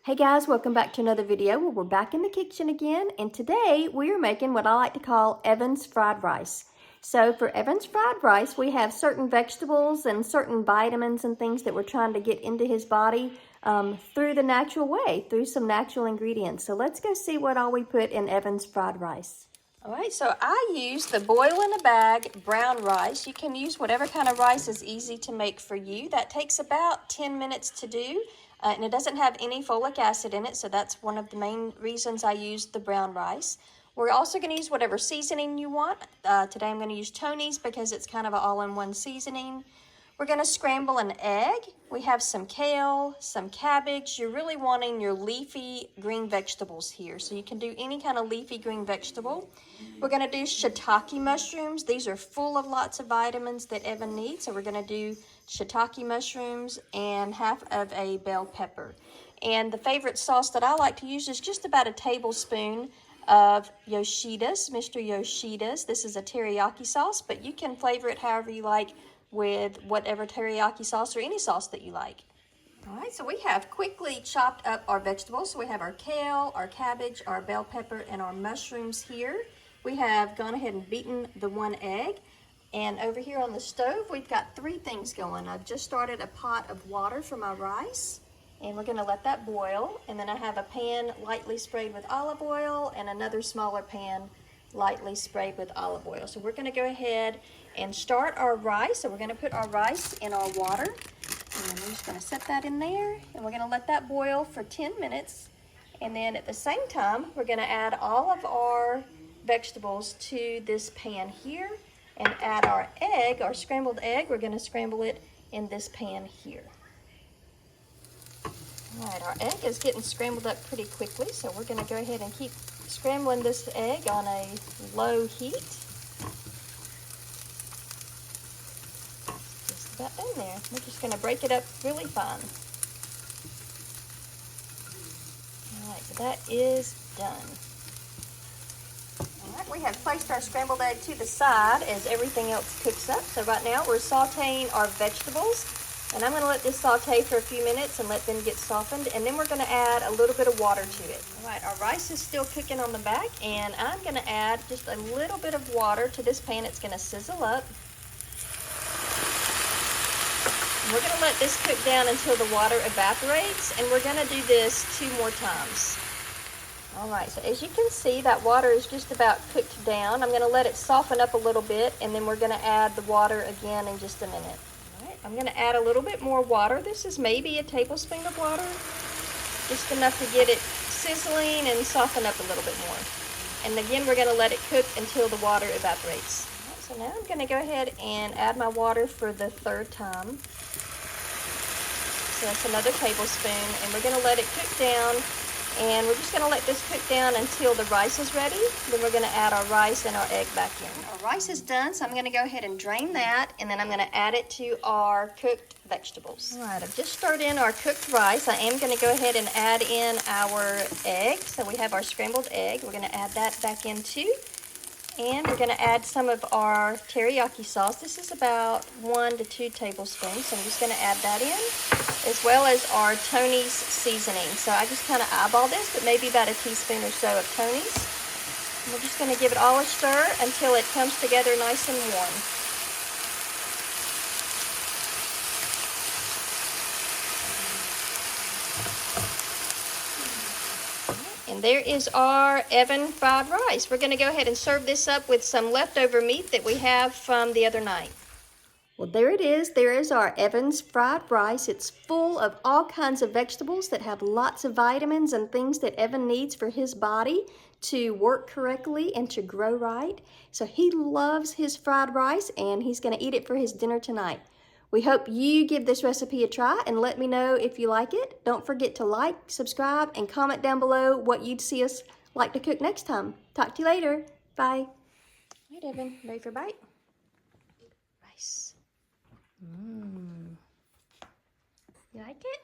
Hey guys, welcome back to another video. Well, we're back in the kitchen again, and today we are making what I like to call Evan's fried rice. So for Evan's fried rice, we have certain vegetables and certain vitamins and things that we're trying to get into his body through the natural way, through some natural ingredients. So let's go see what all we put in Evan's fried rice. All right, so I use the boil in a bag brown rice. You can use whatever kind of rice is easy to make for you. That takes about 10 minutes to do. And it doesn't have any folic acid in it, so that's one of the main reasons I use the brown rice. We're also going to use whatever seasoning you want. Today I'm going to use Tony's because it's kind of an all-in-one seasoning. We're going to scramble an egg. We have some kale, some cabbage. You're really wanting your leafy green vegetables here, so you can do any kind of leafy green vegetable. We're going to do shiitake mushrooms. These are full of lots of vitamins that Evan needs, so we're going to do shiitake mushrooms and half of a bell pepper. And the favorite sauce that I like to use is just about a tablespoon of Yoshida's, Mr. Yoshida's. This is a teriyaki sauce, but you can flavor it however you like with whatever teriyaki sauce or any sauce that you like. All right, so we have quickly chopped up our vegetables. So we have our kale, our cabbage, our bell pepper, and our mushrooms here. We have gone ahead and beaten the one egg. And over here on the stove, we've got three things going. I've just started a pot of water for my rice, and we're gonna let that boil. And then I have a pan lightly sprayed with olive oil and another smaller pan lightly sprayed with olive oil. So we're gonna go ahead and start our rice. So we're gonna put our rice in our water, and then we're just gonna set that in there, and we're gonna let that boil for 10 minutes. And then at the same time, we're gonna add all of our vegetables to this pan here, and add our egg, our scrambled egg. We're gonna scramble it in this pan here. All right, our egg is getting scrambled up pretty quickly, so we're gonna go ahead and keep scrambling this egg on a low heat. Just about done there. We're just gonna break it up really fine. All right, so that is done. We have placed our scrambled egg to the side as everything else cooks up. So right now we're sauteing our vegetables, and I'm going to let this saute for a few minutes and let them get softened, and then we're going to add a little bit of water to it. All right, our rice is still cooking on the back, and I'm going to add just a little bit of water to this pan. It's going to sizzle up. And we're going to let this cook down until the water evaporates, and we're going to do this 2 more times. All right, so as you can see, that water is just about cooked down. I'm gonna let it soften up a little bit, and then we're gonna add the water again in just a minute. All right, I'm gonna add a little bit more water. This is maybe a tablespoon of water, just enough to get it sizzling and soften up a little bit more. And again, we're gonna let it cook until the water evaporates. All right, so now I'm gonna go ahead and add my water for the 3rd time. So that's another tablespoon, and we're gonna let it cook down. And we're just going to let this cook down until the rice is ready. Then we're going to add our rice and our egg back in. Our rice is done, so I'm going to go ahead and drain that, and then I'm going to add it to our cooked vegetables. All right, I've just stirred in our cooked rice. I am going to go ahead and add in our egg. So we have our scrambled egg. We're going to add that back in too. And we're going to add some of our teriyaki sauce. This is about 1 to 2 tablespoons. So I'm just going to add that in, as well as our Tony's seasoning. So I just kind of eyeball this, but maybe about a teaspoon or so of Tony's. And we're just going to give it all a stir until it comes together nice and warm. And there is our Evan fried rice. We're going to go ahead and serve this up with some leftover meat that we have from the other night. Well, there it is. There is our Evan's fried rice. It's full of all kinds of vegetables that have lots of vitamins and things that Evan needs for his body to work correctly and to grow right. So he loves his fried rice, and he's going to eat it for his dinner tonight. We hope you give this recipe a try and let me know if you like it. Don't forget to like, subscribe, and comment down below what you'd see us like to cook next time. Talk to you later. Bye. All right, Evan, ready for a bite? Rice. You like it?